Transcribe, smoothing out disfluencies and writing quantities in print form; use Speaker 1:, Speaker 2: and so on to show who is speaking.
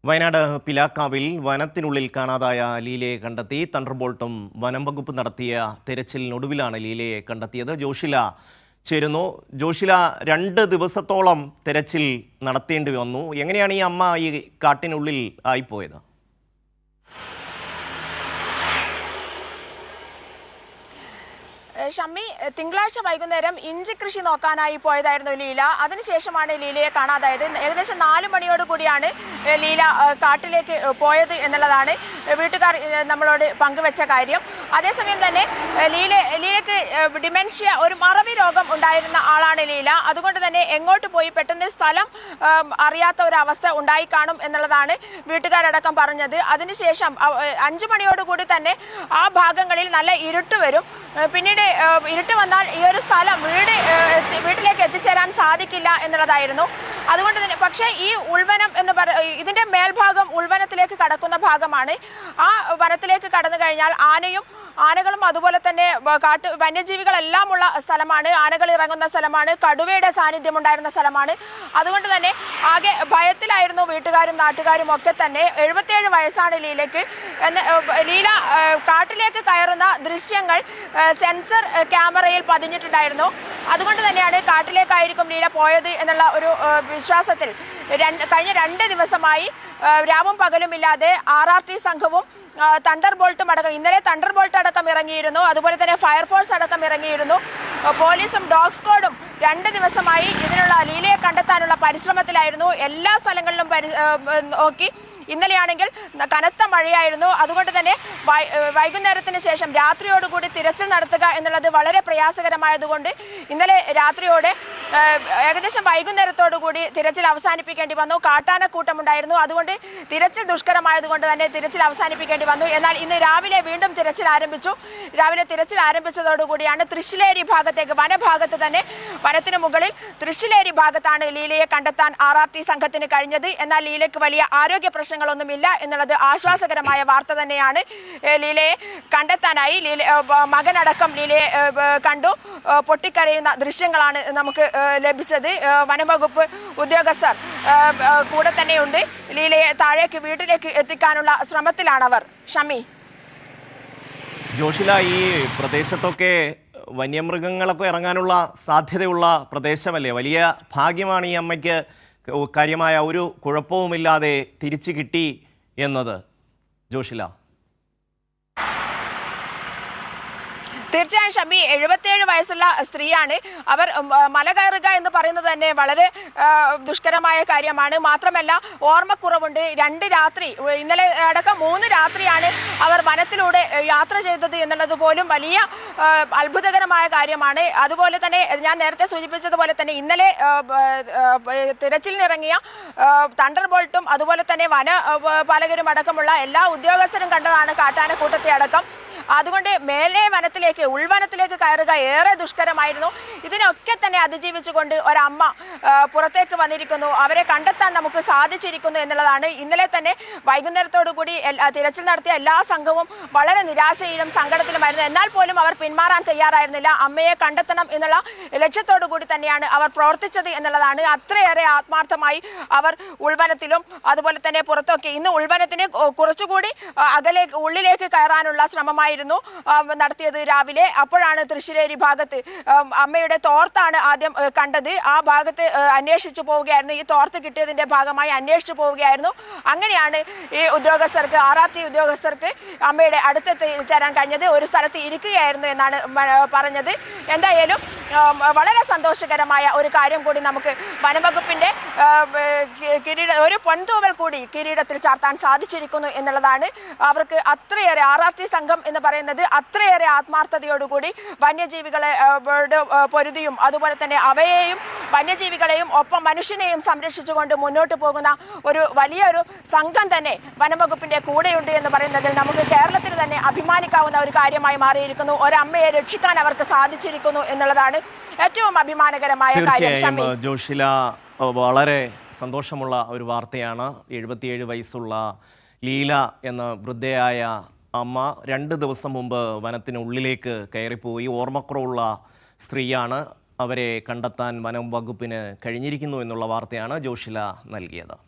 Speaker 1: വയനാട് പിലാക്കാവിൽ വനത്തിനുള്ളിൽ കാണാതായ ലീലയെ കണ്ടെത്തി. തണ്ടർബോൾട്ടും വനം വകുപ്പ് നടത്തിയ തെരച്ചിലിനൊടുവിലാണ് ലീലയെ കണ്ടെത്തിയത്. ജോഷില ചേരുന്നു. ജോഷില, 2 ദിവസത്തോളം തെരച്ചിൽ നടത്തേണ്ടി വന്നു. എങ്ങനെയാണ് ഈ അമ്മ ഈ കാട്ടിനുള്ളിൽ ആയിപ്പോയത്?
Speaker 2: ഷമ്മി, തിങ്കളാഴ്ച വൈകുന്നേരം ഇഞ്ചി കൃഷി നോക്കാനായി പോയതായിരുന്നു ലീല. അതിനുശേഷമാണ് ലീലയെ കാണാതായത്. ഏകദേശം 4 മണിയോടുകൂടിയാണ് ലീല കാട്ടിലേക്ക് പോയത് എന്നുള്ളതാണ് വീട്ടുകാർ നമ്മളോട് പങ്കുവെച്ച കാര്യം. അതേസമയം തന്നെ ലീലയ്ക്ക് ഡിമെൻഷ്യ, ഒരു മറവി രോഗം ഉണ്ടായിരുന്ന ആളാണ് ലീല. അതുകൊണ്ട് തന്നെ എങ്ങോട്ട് പോയി പെട്ടെന്ന് സ്ഥലം അറിയാത്ത ഒരു അവസ്ഥ ഉണ്ടായി കാണും എന്നുള്ളതാണ് വീട്ടുകാരടക്കം പറഞ്ഞത്. അതിനുശേഷം 5 മണിയോടുകൂടി തന്നെ ആ ഭാഗങ്ങളിൽ നല്ല ഇരുട്ട് വരും. പിന്നീട് ഇരുട്ട് വന്നാൽ ഈ ഒരു സ്ഥലം വീട്ടിലേക്ക് എത്തിച്ചേരാൻ സാധിക്കില്ല എന്നുള്ളതായിരുന്നു. അതുകൊണ്ട് തന്നെ പക്ഷേ ഈ ഉൾവനം എന്ന് ഇതിന്റെ മേൽഭാഗം ഉൾവനത്തിലേക്ക് കടക്കുന്ന ഭാഗമാണ്. ആ വനത്തിലേക്ക് കടന്നു കഴിഞ്ഞാൽ ആനകളും അതുപോലെ തന്നെ വന്യജീവികളെല്ലാം ഉള്ള സ്ഥലമാണ്. ആനകൾ ഇറങ്ങുന്ന സ്ഥലമാണ്. കടുവയുടെ സാന്നിധ്യം ഉണ്ടായിരുന്ന സ്ഥലമാണ്. അതുകൊണ്ട് തന്നെ ആകെ ഭയത്തിലായിരുന്നു വീട്ടുകാരും നാട്ടുകാരും ഒക്കെ തന്നെ. 77 വയസ്സാണ് ലീലയ്ക്ക്. ലീല കാട്ടിലേക്ക് കയറുന്ന ദൃശ്യങ്ങൾ സെൻസർ ക്യാമറയിൽ പതിഞ്ഞിട്ടുണ്ടായിരുന്നു. അതുകൊണ്ട് തന്നെയാണ് കാട്ടിലേക്കായിരിക്കും ലീല പോയത് എന്നുള്ള ഒരു വിശ്വാസത്തിൽ കഴിഞ്ഞ 2 ദിവസമായി രാവും പകലുമില്ലാതെ RRT സംഘവും തണ്ടർബോൾട്ടും അടക്കം, ഇന്നലെ തണ്ടർബോൾട്ട് അടക്കം ഇറങ്ങിയിരുന്നു. അതുപോലെ തന്നെ ഫയർഫോഴ്സ് അടക്കം ഇറങ്ങിയിരുന്നു. പോലീസും ഡോഗ് സ്ക്വാഡും 2 ദിവസമായി ഇതിനുള്ള ലീലയെ കണ്ടെത്താനുള്ള പരിശ്രമത്തിലായിരുന്നു. എല്ലാ സ്ഥലങ്ങളിലും നോക്കി. ഇന്നലെയാണെങ്കിൽ കനത്ത മഴയായിരുന്നു. അതുകൊണ്ട് തന്നെ വൈകുന്നേരത്തിന് ശേഷം രാത്രിയോടുകൂടി തിരച്ചിൽ നടത്തുക എന്നുള്ളത് വളരെ പ്രയാസകരമായതുകൊണ്ട് ഇന്നലെ രാത്രിയോടെ ഏകദേശം വൈകുന്നേരത്തോടുകൂടി തിരച്ചിൽ അവസാനിപ്പിക്കേണ്ടി വന്നു. കാട്ടാനക്കൂട്ടമുണ്ടായിരുന്നു. അതുകൊണ്ട് തിരച്ചിൽ ദുഷ്കരമായതുകൊണ്ട് തന്നെ തിരച്ചിൽ അവസാനിപ്പിക്കേണ്ടി വന്നു. എന്നാൽ ഇന്ന് രാവിലെ വീണ്ടും തിരച്ചിൽ ആരംഭിച്ചു. രാവിലെ തിരച്ചിൽ ആരംഭിച്ചതോടുകൂടിയാണ് തൃശ്ശിലേരി ഭാഗത്തേക്ക്, വനഭാഗത്ത് തന്നെ വനത്തിന് മുകളിൽ തൃശ്ശിലേരി ഭാഗത്താണ് ലീലയെ കണ്ടെത്താൻ RRT സംഘത്തിന് കഴിഞ്ഞത്. എന്നാൽ ലീലയ്ക്ക് വലിയ ആരോഗ്യ പ്രശ്നങ്ങളൊന്നുമില്ല എന്നുള്ളത് ആശ്വാസകരമായ വാർത്ത തന്നെയാണ്. ലീലയെ കണ്ടെത്താനായി മകനടക്കം ലീലയെ കണ്ടു. പൊട്ടിക്കരയുന്ന ദൃശ്യങ്ങളാണ് നമുക്ക് ലഭിച്ചത്. വനംവകുപ്പ് ഉദ്യോഗസ്ഥർ കൂടെ തന്നെയുണ്ട്. ലീലയെ താഴേക്ക് വീട്ടിലേക്ക് എത്തിക്കാനുള്ള ശ്രമത്തിലാണവർ. ഷമി,
Speaker 1: ജോഷില, ഈ പ്രദേശത്തൊക്കെ വന്യമൃഗങ്ങളൊക്കെ ഇറങ്ങാനുള്ള സാധ്യതയുള്ള പ്രദേശമല്ലേ? വലിയ ഭാഗ്യമാണ് ഈ അമ്മയ്ക്ക് കാര്യമായ ഒരു കുഴപ്പവുമില്ലാതെ തിരിച്ചു കിട്ടി എന്നത്. ജോഷില,
Speaker 2: തീർച്ചയായും ഷമി, 77 വയസ്സുള്ള സ്ത്രീയാണ്. അവർ മല കയറുക എന്ന് പറയുന്നത് തന്നെ വളരെ ദുഷ്കരമായ കാര്യമാണ്. മാത്രമല്ല ഓർമ്മക്കുറവുണ്ട്. 2 രാത്രി, ഇന്നലെ അടക്കം 3 രാത്രിയാണ് അവർ വനത്തിലൂടെ യാത്ര ചെയ്തത് എന്നുള്ളത് പോലും വലിയ അത്ഭുതകരമായ കാര്യമാണ്. അതുപോലെ തന്നെ ഞാൻ നേരത്തെ സൂചിപ്പിച്ചതുപോലെ തന്നെ ഇന്നലെ തിരച്ചിലിനിറങ്ങിയ തണ്ടർബോൾട്ടും അതുപോലെ തന്നെ വനപാലകരും അടക്കമുള്ള എല്ലാ ഉദ്യോഗസ്ഥരും കണ്ടതാണ് കാട്ടാനക്കൂട്ടത്തെ അടക്കം. അതുകൊണ്ട് മേലെ വനത്തിലേക്ക്, ഉൾവനത്തിലേക്ക് കയറുക ഏറെ ദുഷ്കരമായിരുന്നു. ഇതിനൊക്കെ തന്നെ അതിജീവിച്ചുകൊണ്ട് ഒരമ്മ പുറത്തേക്ക് വന്നിരിക്കുന്നു. അവരെ കണ്ടെത്താൻ നമുക്ക് സാധിച്ചിരിക്കുന്നു എന്നുള്ളതാണ്. ഇന്നലെ തന്നെ വൈകുന്നേരത്തോടുകൂടി തിരച്ചിൽ നടത്തിയ എല്ലാ സംഘവും വളരെ നിരാശയിലും സങ്കടത്തിലുമായിരുന്നു. എന്നാൽ പോലും അവർ പിന്മാറാൻ തയ്യാറായിരുന്നില്ല. അമ്മയെ കണ്ടെത്തണം എന്നുള്ള ലക്ഷ്യത്തോടു കൂടി തന്നെയാണ് അവർ പ്രവർത്തിച്ചത് എന്നുള്ളതാണ്. അത്രയേറെ ആത്മാർത്ഥമായി അവർ ഉൾവനത്തിലും അതുപോലെ തന്നെ പുറത്തൊക്കെ, ഇന്ന് ഉൾവനത്തിന് കുറച്ചുകൂടി ഉള്ളിലേക്ക് കയറാനുള്ള ശ്രമമായി നടത്തിയത് രാവിലെ. അപ്പോഴാണ് തൃശ്ശിലേരി ഭാഗത്ത് അമ്മയുടെ തോർത്താണ് ആദ്യം കണ്ടത്. ആ ഭാഗത്ത് അന്വേഷിച്ചു പോവുകയായിരുന്നു. ഈ തോർത്ത് കിട്ടിയതിന്റെ ഭാഗമായി അന്വേഷിച്ചു പോവുകയായിരുന്നു. അങ്ങനെയാണ് ഈ ഉദ്യോഗസ്ഥർക്ക്, RRT ഉദ്യോഗസ്ഥർക്ക് അമ്മയുടെ അടുത്തെത്തിച്ചേരാൻ കഴിഞ്ഞത്. ഒരു സ്ഥലത്ത് ഇരിക്കുകയായിരുന്നു എന്നാണ് പറഞ്ഞത്. എന്തായാലും വളരെ സന്തോഷകരമായ ഒരു കാര്യം കൂടി നമുക്ക് വനംവകുപ്പിന്റെ ഒരു പൊൻതൂവൽ കൂടി കിരീടത്തിൽ ചാർത്താൻ സാധിച്ചിരിക്കുന്നു എന്നുള്ളതാണ്. അവർക്ക് അത്രയേറെ RRT സംഘം എന്ന് പറയുന്നത് അത്രയേറെ ആത്മാർത്ഥതയോടുകൂടി വന്യജീവികളെ പൊരുതിയും അതുപോലെ തന്നെ അവയെയും വന്യജീവികളെയും ഒപ്പം മനുഷ്യനെയും സംരക്ഷിച്ചുകൊണ്ട് മുന്നോട്ട് പോകുന്ന ഒരു വലിയൊരു സംഘം തന്നെ വനംവകുപ്പിന്റെ കൂടെയുണ്ട് എന്ന് പറയുന്നതിൽ നമുക്ക് കേരളത്തിൽ തന്നെ അഭിമാനിക്കാവുന്ന ഒരു കാര്യമായി മാറിയിരിക്കുന്നു. ഒരമ്മയെ രക്ഷിക്കാൻ അവർക്ക് സാധിച്ചിരിക്കുന്നു എന്നുള്ളതാണ് ഏറ്റവും അഭിമാനകരമായ കാര്യം.
Speaker 1: ജോഷില, വളരെ സന്തോഷമുള്ള ഒരു വാർത്തയാണ്. 77 വയസ്സുള്ള ലീല എന്ന വൃദ്ധയായ അമ്മ 2 ദിവസം മുമ്പ് വനത്തിനുള്ളിലേക്ക് കയറിപ്പോയി. ഓർമ്മക്കുറവുള്ള സ്ത്രീയാണ്. അവരെ കണ്ടെത്താൻ വനം വകുപ്പിന് കഴിഞ്ഞിരിക്കുന്നു എന്നുള്ള വാർത്തയാണ് ജോഷില നൽകിയത്.